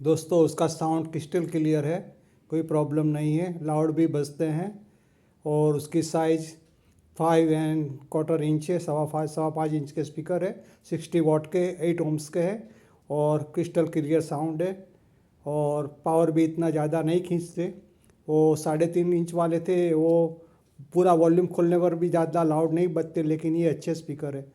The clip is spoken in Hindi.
दोस्तों उसका साउंड क्रिस्टल क्लियर है, कोई प्रॉब्लम नहीं है, लाउड भी बजते हैं। और उसकी साइज़ 5¼ इंच है, सवा पाँच इंच के स्पीकर है, 60 वाट के 8 ohms के है और क्रिस्टल क्लियर साउंड है। और पावर भी इतना ज़्यादा नहीं खींचते। वो 3.5 इंच वाले थे, वो पूरा वॉल्यूम खोलने पर भी ज़्यादा लाउड नहीं बजते, लेकिन ये अच्छे स्पीकर है।